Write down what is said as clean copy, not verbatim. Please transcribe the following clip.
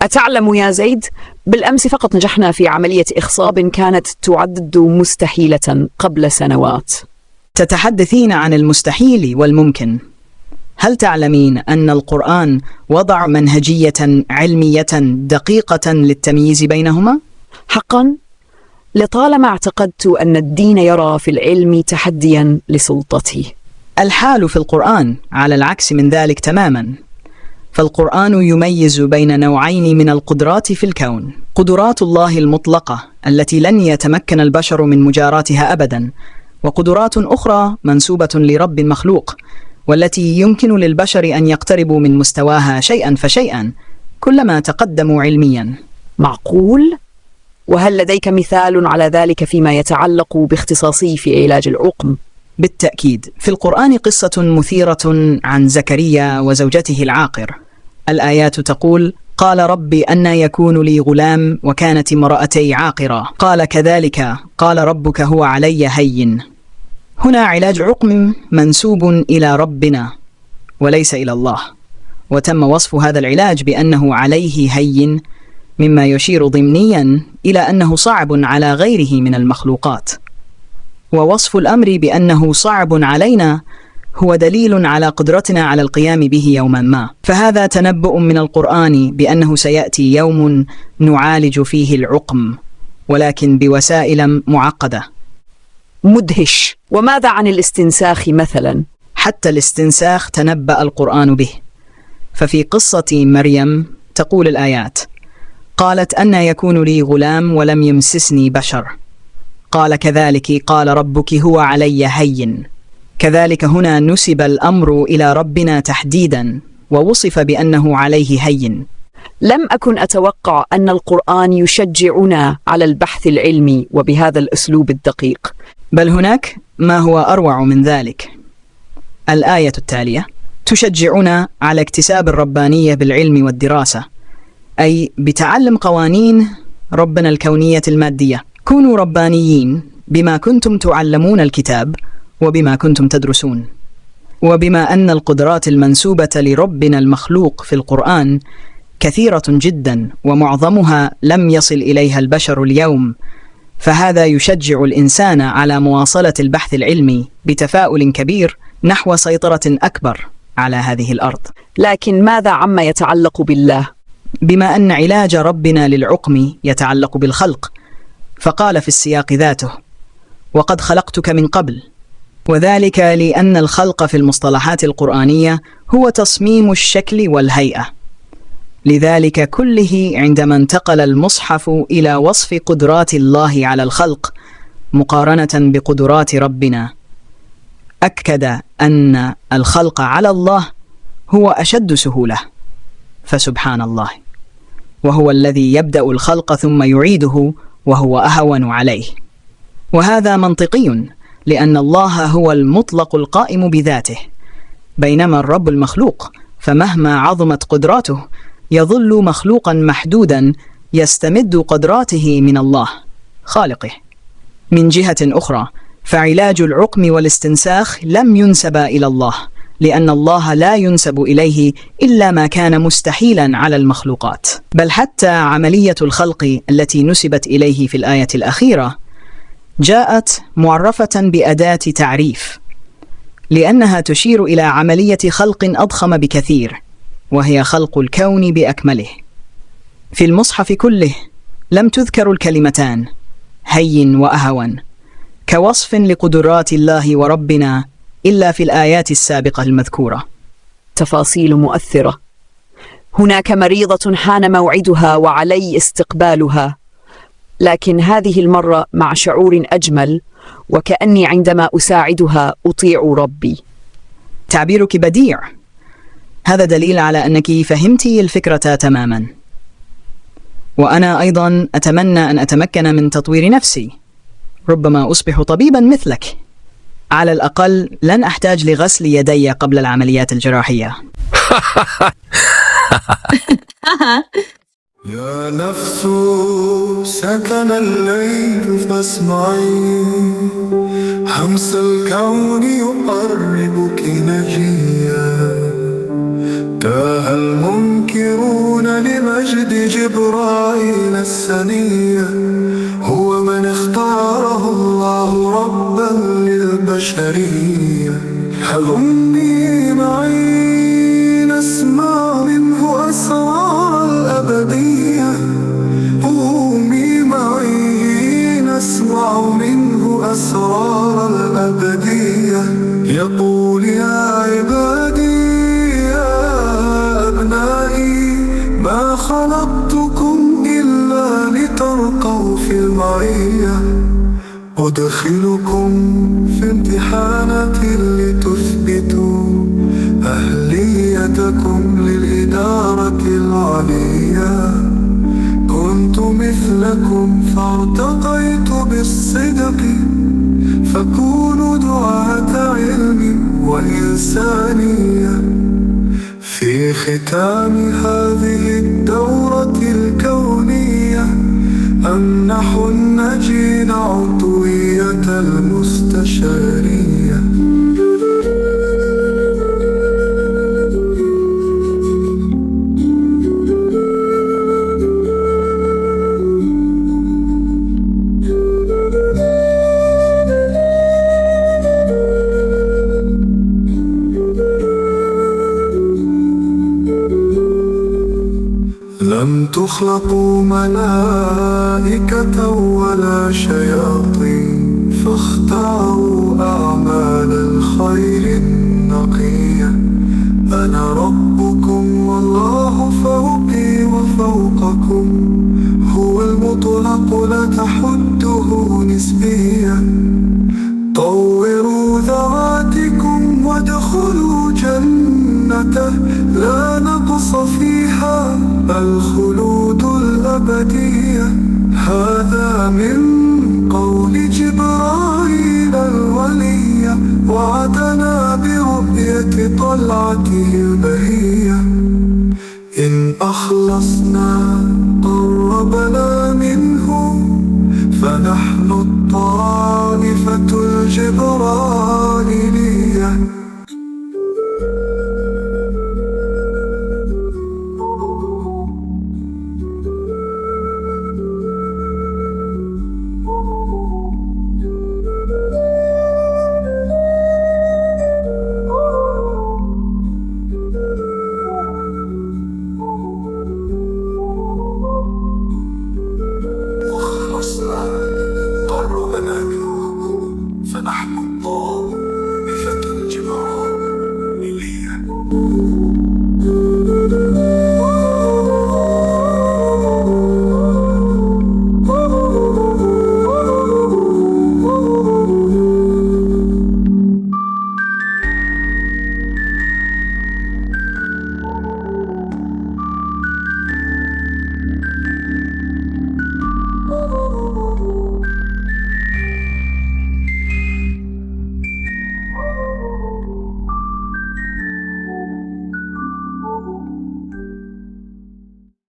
أتعلم يا زيد؟ بالأمس فقط نجحنا في عملية إخصاب كانت تعد مستحيلة قبل سنوات. تتحدثين عن المستحيل والممكن. هل تعلمين أن القرآن وضع منهجية علمية دقيقة للتمييز بينهما؟ حقا؟ لطالما اعتقدت أن الدين يرى في العلم تحديا لسلطته. الحال في القرآن على العكس من ذلك تماما، فالقرآن يميز بين نوعين من القدرات في الكون: قدرات الله المطلقة التي لن يتمكن البشر من مجاراتها أبدا، وقدرات أخرى منسوبة لرب مخلوق والتي يمكن للبشر أن يقتربوا من مستواها شيئا فشيئا كلما تقدموا علميا. معقول؟ وهل لديك مثال على ذلك فيما يتعلق باختصاصي في علاج العقم؟ بالتأكيد، في القرآن قصة مثيرة عن زكريا وزوجته العاقر. الآيات تقول: قال ربي أنى يكون لي غلام وكانت امرأتي عاقرة، قال كذلك قال ربك هو علي هين. هنا علاج عقم منسوب إلى ربنا وليس إلى الله، وتم وصف هذا العلاج بأنه عليه هين، مما يشير ضمنيا إلى أنه صعب على غيره من المخلوقات. ووصف الأمر بأنه صعب علينا هو دليل على قدرتنا على القيام به يوما ما، فهذا تنبؤ من القرآن بأنه سيأتي يوم نعالج فيه العقم، ولكن بوسائل معقدة. مدهش. وماذا عن الاستنساخ مثلا؟ حتى الاستنساخ تنبأ القرآن به، ففي قصة مريم تقول الآيات: قالت أنى يكون لي غلام ولم يمسسني بشر، قال كذلك قال ربك هو علي هين. كذلك هنا نسب الأمر إلى ربنا تحديدا ووصف بأنه عليه هين. لم أكن أتوقع أن القرآن يشجعنا على البحث العلمي وبهذا الأسلوب الدقيق. بل هناك ما هو أروع من ذلك. الآية التالية تشجعنا على اكتساب الربانية بالعلم والدراسة، أي بتعلم قوانين ربنا الكونية المادية. كونوا ربانيين بما كنتم تعلمون الكتاب وبما كنتم تدرسون. وبما أن القدرات المنسوبة لربنا المخلوق في القرآن كثيرة جدا ومعظمها لم يصل إليها البشر اليوم، فهذا يشجع الإنسان على مواصلة البحث العلمي بتفاؤل كبير نحو سيطرة أكبر على هذه الأرض. لكن ماذا عما يتعلق بالله؟ بما أن علاج ربنا للعقم يتعلق بالخلق، فقال في السياق ذاته: وقد خلقتك من قبل، وذلك لأن الخلق في المصطلحات القرآنية هو تصميم الشكل والهيئة. لذلك كله عندما انتقل المصحف إلى وصف قدرات الله على الخلق مقارنة بقدرات ربنا، أكد أن الخلق على الله هو أشد سهولة، فسبحان الله، وهو الذي يبدأ الخلق ثم يعيده وهو أهون عليه. وهذا منطقي لأن الله هو المطلق القائم بذاته، بينما الرب المخلوق فمهما عظمت قدراته يظل مخلوقا محدودا يستمد قدراته من الله خالقه. من جهة أخرى، فعلاج العقم والاستنساخ لم ينسب إلى الله، لأن الله لا ينسب إليه إلا ما كان مستحيلا على المخلوقات. بل حتى عملية الخلق التي نسبت إليه في الآية الأخيرة جاءت معرفة بأداة تعريف، لأنها تشير إلى عملية خلق أضخم بكثير، وهي خلق الكون بأكمله. في المصحف كله لم تذكر الكلمتان هين وأهون كوصف لقدرات الله وربنا إلا في الآيات السابقة المذكورة. تفاصيل مؤثرة. هناك مريضة حان موعدها وعلي استقبالها، لكن هذه المرة مع شعور أجمل، وكأني عندما أساعدها أطيع ربي. تعبيرك بديع، هذا دليل على أنك فهمتي الفكرة تماما. وأنا أيضا أتمنى أن أتمكن من تطوير نفسي، ربما أصبح طبيبا مثلك. على الأقل لن أحتاج لغسل يدي قبل العمليات الجراحية. يا نفس سكن الليل فاسمعي، همس الكون يقربك نجيا، تاه المنكرون لمجد جبرائيل السنية، هو من اختاره الله ربا للبشرية. هلمي معي نسمع منه أسرار الأبدية، قومي معي نسمع منه أسرار الأبدية. يقول يا عبادي يا أبنائي ما خلقتكم إلا لترقوا في المعية، أدخلكم في امتحانات لتثبتوا أهليتكم للإدارة العليا. كنت مثلكم فارتقيت بالصدق، فكونوا دعاة علم وإنسانية. في ختام هذه الدورة الكونية أمنح النجين عضوية المستشارية. لم تخلقوا ملائكة ولا شياطين، فاختاروا أعمال الخير النقية. أنا ربكم والله فوقي وفوقكم، هو المطلق لا تحده نسبيا. طوروا ذواتكم وادخلوا جنته، لا نقص فيها الخلود الأبدية. هذا من قول جبرائيل الولي، وعدنا برؤية طلعته البهية. إن أخلصنا قربنا منه، فنحن الطائفة الجبرائيلية.